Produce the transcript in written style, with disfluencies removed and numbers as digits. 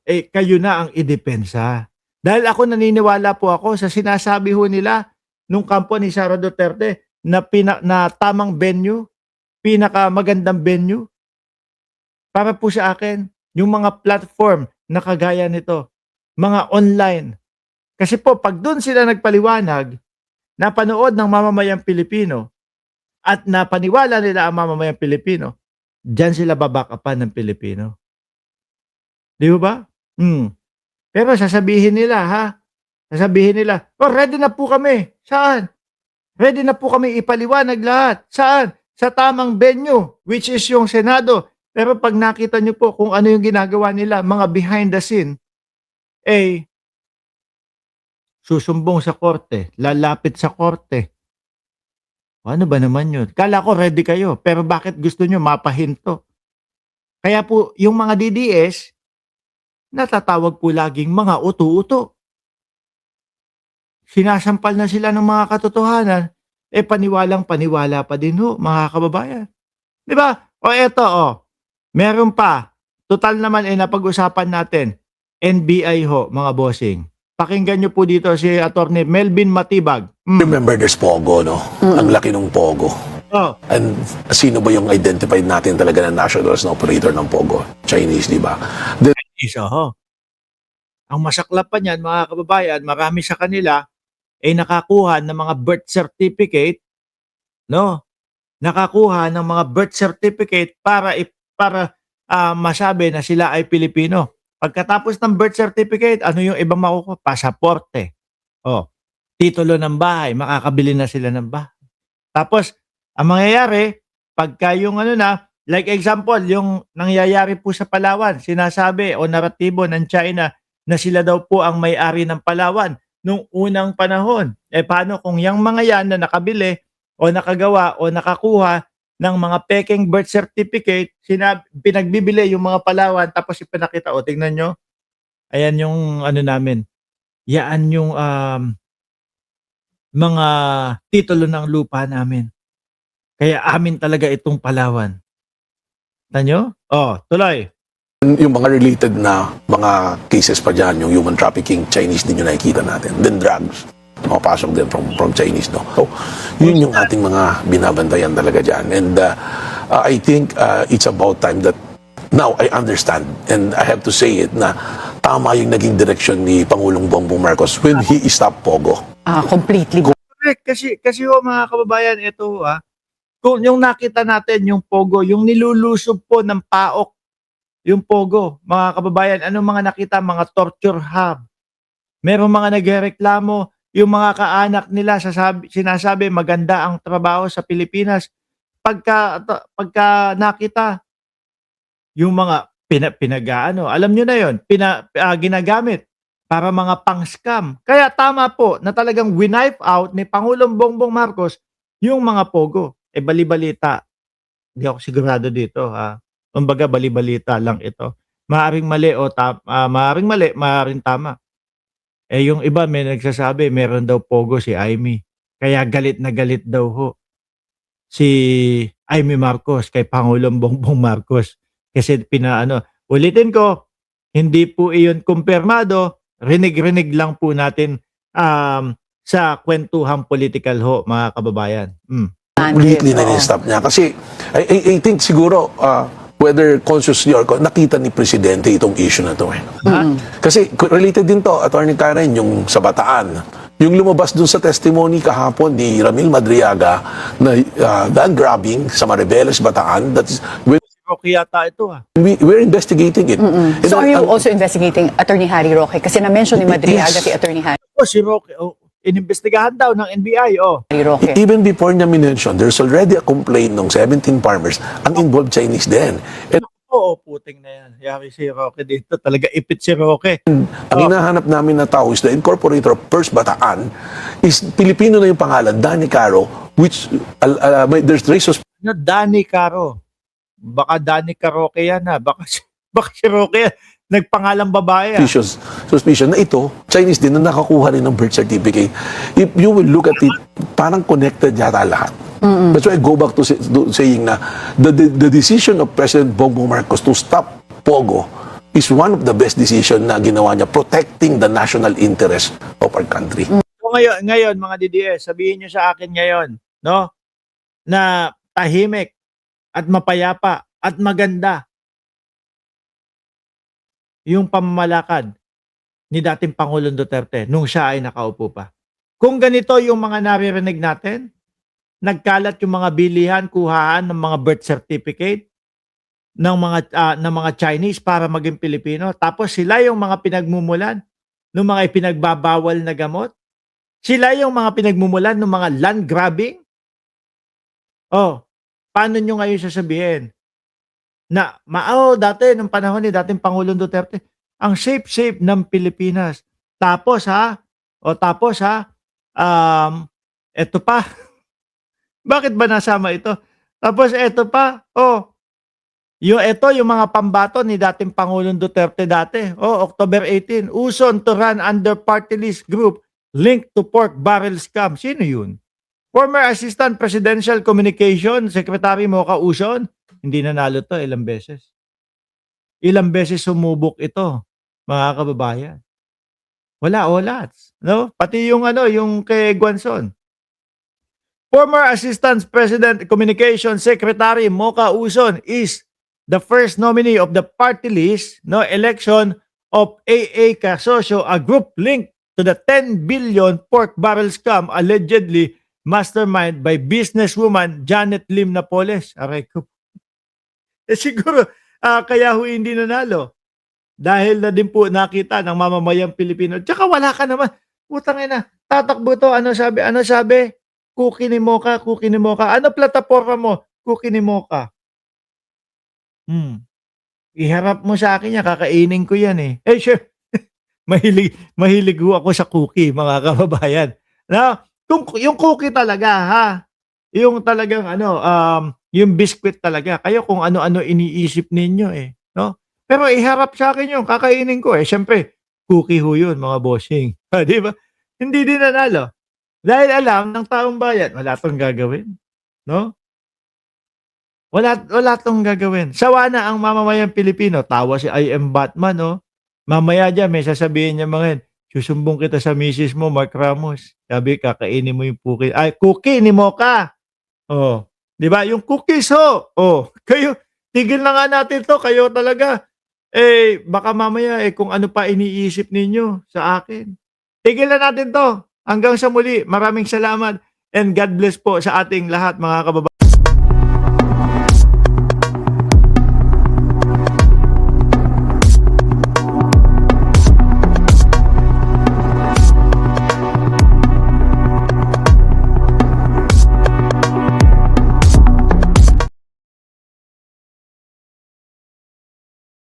kayo na ang idepensa. Dahil ako naniniwala po ako sa sinasabi ho nila nung kampo ni Sara Duterte na tamang venue, pinakamagandang venue para po sa akin, yung mga platform na kagaya nito, mga online. Kasi po, pag doon sila nagpaliwanag, napanood ng mamamayang Pilipino at napaniwala nila ang mamamayang Pilipino, diyan sila babakapan ng Pilipino. Di ba? Pero sasabihin nila, ha? Sasabihin nila, oh, ready na po kami. Saan? Ready na po kami ipaliwanag lahat. Saan? Sa tamang venue, which is yung Senado. Pero pag nakita nyo po kung ano yung ginagawa nila, mga behind the scene, susumbong sa korte, lalapit sa korte. Ano ba naman yun? Kala ko ready kayo, pero bakit gusto nyo mapahinto? Kaya po, yung mga DDS, natatawag po laging mga uto-uto. Sinasampal na sila ng mga katotohanan, paniwalang paniwala pa din ho, mga kababayan. Di ba? O eto, meron pa. Total naman napag-usapan natin. NBI ho, mga bossing. Pakinggan nyo po dito si Attorney Melvin Matibag. Remember there's Pogo, no? Ang laki ng Pogo. Oh. And sino ba yung identified natin talaga na national na operator ng Pogo? Chinese, di ba? Ang masaklap pa niyan, mga kababayan, marami sa kanila ay nakakuha ng mga birth certificate, no? Nakakuha ng mga birth certificate para masabi na sila ay Pilipino. Pagkatapos ng birth certificate, ano yung ibang makukuha? Pasaporte. Titulo ng bahay, makakabili na sila ng bahay. Tapos, ang mangyayari, pagka yung like example, yung nangyayari po sa Palawan, sinasabi o naratibo ng China na sila daw po ang may-ari ng Palawan nung unang panahon. Paano kung yung mga yan na nakabili o nakagawa o nakakuha ng mga peking birth certificate, pinagbibili yung mga Palawan, tapos ipinakita, tingnan nyo, ayan yung namin. Yan yung mga titulo ng lupa namin. Kaya amin talaga itong Palawan. Tanyo? Tuloy. Yung mga related na mga cases pa dyan, yung human trafficking, Chinese din yung nakikita natin. Then drugs, pasok din from Chinese, no? So, yun yung ating mga binabantayan talaga dyan. And I think it's about time that now I understand and I have to say it na tama yung naging direksyon ni Pangulong Bongbong Marcos when he stopped Pogo. Completely. Correct. Kasi mga kababayan, ito kung yung nakita natin, yung Pogo, yung nilulusob po ng PAOK, yung Pogo, mga kababayan, anong mga nakita? Mga torture hub. Meron mga nagreklamo, yung mga kaanak nila sinasabi maganda ang trabaho sa Pilipinas. Pagka nakita, yung mga alam nyo na yun, ginagamit para mga pang-scam. Kaya tama po na talagang winipe out ni Pangulong Bongbong Marcos yung mga Pogo. Bali-balita. Hindi ako sigurado dito, ha. Kumbaga, bali-balita lang ito. Maaring mali maaring tama. Yung iba may nagsasabi, meron daw Pogo si Amy. Kaya galit na galit daw ho si Amy Marcos kay Pangulong Bongbong Marcos. Kasi ulitin ko, hindi po iyon kumpirmado, rinig-rinig lang po natin sa kwentuhang political ho, mga kababayan. Completely na-stop niya. Kasi I think siguro whether consciously or nakita ni Presidente itong issue na to. Kasi related din to, Attorney Karen, yung sa Bataan. Yung lumabas dun sa testimony kahapon ni Ramil Madriaga na done grabbing sa Mariveles, Bataan. That is, Roque yata ito, we're investigating it. So are you also investigating Attorney Harry Roque? Kasi na-mention ni Madriaga si Attorney Harry si Roque, inimbestigahan daw ng NBI, Roque. Even before niya minention, there's already a complaint ng 17 farmers ang involved Chinese din. And puting na yan. Yari si Roque dito. Talaga ipit si Roque. ang hinahanap namin na tao is the incorporator of First Bataan is Pilipino na yung pangalan, Danny Caro, which there's traces. Danny Caro. Baka Danny Caroque yan, ha. Baka si Roque yan. Nagpangalang babae. Suspicion na ito, Chinese din na nakakuha rin ng birth certificate. If you will look at it, parang connected yata lahat. That's why I go back to saying na the decision of President Bongbong Marcos to stop Pogo is one of the best decision na ginawa niya, protecting the national interest of our country. So ngayon mga DDS, sabihin niyo sa akin ngayon, no, na tahimik at mapayapa at maganda yung pamamalakad ni dating Pangulong Duterte nung siya ay nakaupo pa. Kung ganito yung mga naririnig natin, nagkalat yung mga bilihan, kuhaan ng mga birth certificate ng mga Chinese para maging Pilipino. Tapos sila yung mga pinagmumulan ng mga ipinagbabawal na gamot. Sila yung mga pinagmumulan ng mga land grabbing. Oh, paano nyo ngayon sasabihin na dati nung panahon ni dating Pangulong Duterte, ang safe ng Pilipinas. Tapos eto pa. Bakit ba nasama ito? Tapos eto pa, yung mga pambato ni dating Pangulong Duterte dati. October 18, Uson to run under party list group linked to pork barrel scam. Sino yun? Former Assistant Presidential Communication Secretary Mocha Uson. Hindi nanalo to ilang beses. Ilang beses sumubok ito, mga kababayan. Wala. No? Pati yung kay Guanzon. Former Assistant President Communication Secretary Mocha Uson is the first nominee of the party list election of AA Kasosyo, a group linked to the 10 billion pork barrel scam allegedly mastermind by businesswoman Janet Lim Napoles. Aray ko. Siguro kaya hindi nanalo. Dahil na din po nakita ng mamamayang Pilipino. Tsaka wala ka naman. Putang ina, tatakbo to. Ano sabi? Cookie ni Mocha. Ano plataforma mo? Cookie ni Mocha. Iharap mo sa akin yan, kakainin ko yan eh. Sure. mahilig ho ako sa cookie, mga kababayan. Now, yung cookie talaga, ha? Yung talagang yung biscuit talaga. Kayo kung ano-ano iniisip ninyo eh, no? Pero iharap sa akin yung kakainin ko eh. Siyempre, cookie ho yun, mga bossing. Di ba? Hindi din nanalo. Dahil alam ng taong bayan, wala tong gagawin. No? Wala tong gagawin. Sawa na ang mamamayang Pilipino. Tawa si I am Batman, no? Mamaya dyan, may sasabihin niya mga susumbong kita sa misis mo, Mark Ramos. Sabi, kakainin mo yung cookie. Cookie ni Mocha. Di ba? Yung cookies ho. Kayo, tigil na nga natin to. Kayo talaga. Baka mamaya kung ano pa iniisip ninyo sa akin. Tigil na natin to. Hanggang sa muli, maraming salamat and God bless po sa ating lahat mga kababayan.